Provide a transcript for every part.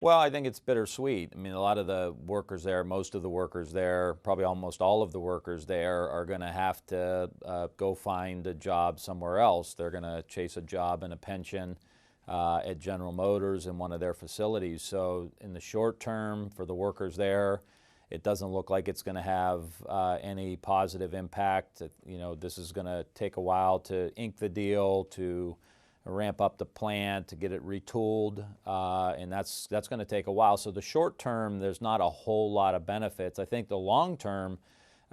Well, I think it's bittersweet. I mean, a lot of the workers there, most of the workers there, probably almost all of the workers there are going to have to go find a job somewhere else. They're going to chase a job and a pension at General Motors in one of their facilities. So in the short term for the workers there, it doesn't look like it's going to have any positive impact. You know, this is going to take a while to ink the deal, to ramp up the plant, to get it retooled, and that's going to take a while. So the short term, there's not a whole lot of benefits. I think the long term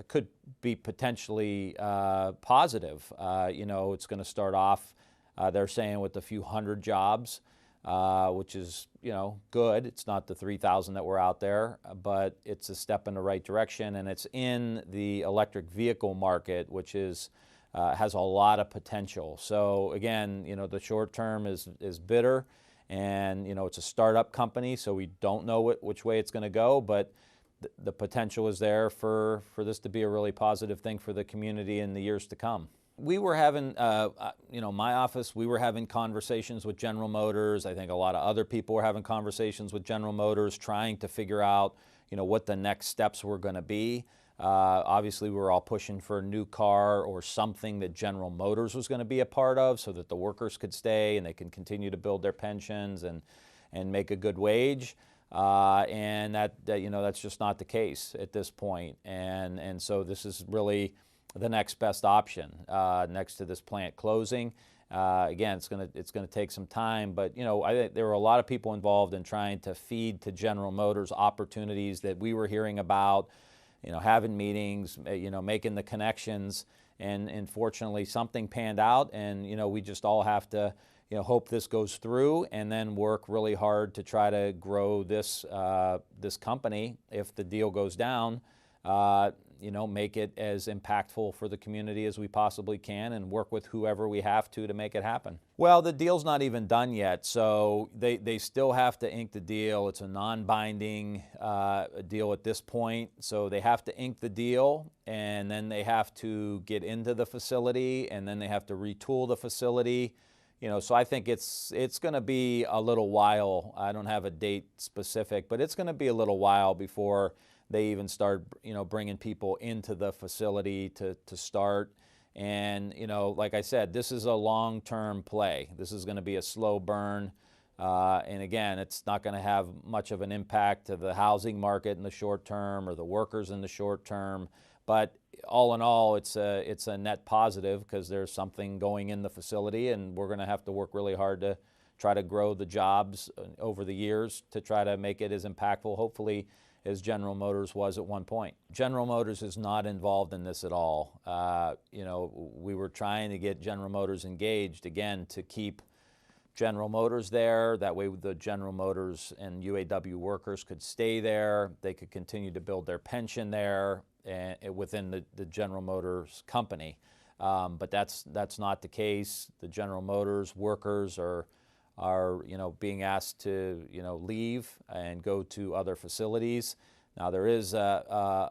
could be potentially positive. You know, it's going to start off, they're saying, with a few hundred jobs, which is, you know, good. It's not the 3,000 that were out there, but it's a step in the right direction, and it's in the electric vehicle market, which is has a lot of potential. So again, you know, the short term is bitter, and you know, it's a startup company, so we don't know which way it's going to go, but the potential is there for this to be a really positive thing for the community in the years to come. We were having, you know, my office, we were having conversations with General Motors. I think a lot of other people were having conversations with General Motors, trying to figure out, you know, what the next steps were going to be. Obviously, we were all pushing for a new car or something that General Motors was going to be a part of, so that the workers could stay and they can continue to build their pensions and make a good wage. And that you know, that's just not the case at this point. And so this is really the next best option next to this plant closing. Again, it's going to take some time, but you know, I think there were a lot of people involved in trying to feed to General Motors opportunities that we were hearing about. You know, having meetings, you know, making the connections, and fortunately something panned out, and you know, we just all have to, you know, hope this goes through, and then work really hard to try to grow this this company. If the deal goes down, you know, make it as impactful for the community as we possibly can, and work with whoever we have to make it happen. Well, the deal's not even done yet, so they still have to ink the deal. It's a non-binding deal at this point, so they have to ink the deal, and then they have to get into the facility, and then they have to retool the facility. You know, so I think it's going to be a little while. I don't have a date specific, but it's going to be a little while before they even start, you know, bringing people into the facility to start. And, you know, like I said, this is a long-term play. This is going to be a slow burn. And again, it's not going to have much of an impact to the housing market in the short term or the workers in the short term. But all in all, it's a net positive, because there's something going in the facility, and we're going to have to work really hard to try to grow the jobs over the years to try to make it as impactful, hopefully, as General Motors was at one point. General Motors is not involved in this at all. You know, we were trying to get General Motors engaged, again, to keep General Motors there. That way the General Motors and UAW workers could stay there. They could continue to build their pension there within the General Motors company. But that's not the case. The General Motors workers are you know, being asked to, you know, leave and go to other facilities. Now there is you know,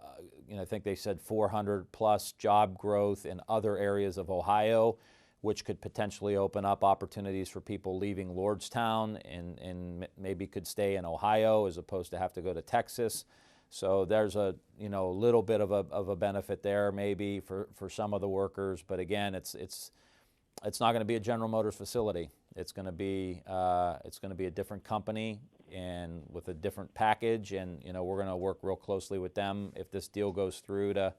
I think they said 400 plus job growth in other areas of Ohio, which could potentially open up opportunities for people leaving Lordstown and maybe could stay in Ohio as opposed to have to go to Texas. So there's a, you know, a little bit of a benefit there maybe for some of the workers, but again, it's not going to be a General Motors facility. It's going to be a different company and with a different package, and you know, we're going to work real closely with them if this deal goes through to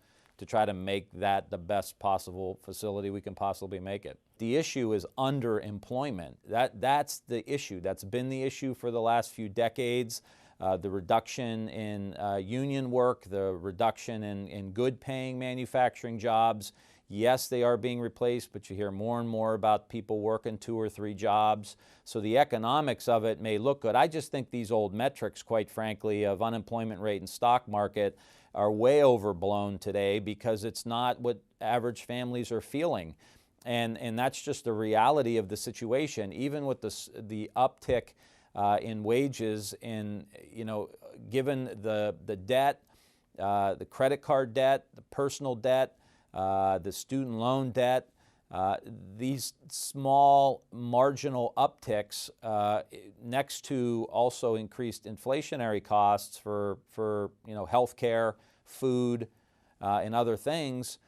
try to make that the best possible facility we can possibly make it. The issue is underemployment. That's the issue. That's been the issue for the last few decades. The reduction in union work, the reduction in good-paying manufacturing jobs. Yes, they are being replaced, but you hear more and more about people working 2 or 3 jobs. So the economics of it may look good. I just think these old metrics, quite frankly, of unemployment rate and stock market are way overblown today, because it's not what average families are feeling. And that's just the reality of the situation. Even with the uptick in wages, in, you know, given the debt, the credit card debt, the personal debt, the student loan debt, These small marginal upticks next to also increased inflationary costs for healthcare, food, and other things,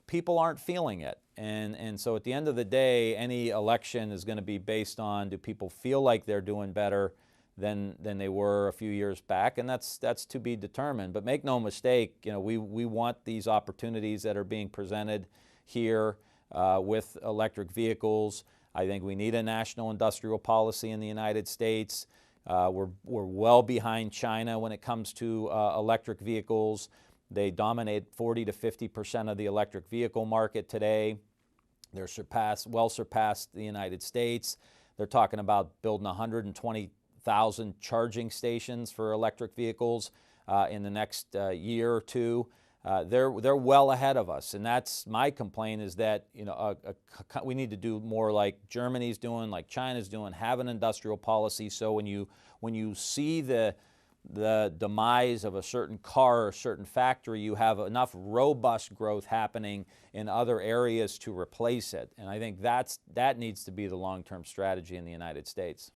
people aren't feeling it. And so at the end of the day, any election is going to be based on, do people feel like they're doing better than they were a few years back? And that's to be determined. But make no mistake, we want these opportunities that are being presented here with electric vehicles. I think we need a national industrial policy in the United States. We're well behind China when it comes to electric vehicles. They dominate 40 to 50% of the electric vehicle market today. They're well surpassed the United States. They're talking about building 120,000 charging stations for electric vehicles in the next year or two. They're well ahead of us, and that's my complaint, is that we need to do more like Germany's doing, like China's doing, have an industrial policy. So when you see the demise of a certain car or a certain factory, you have enough robust growth happening in other areas to replace it. And I think that needs to be the long-term strategy in the United States.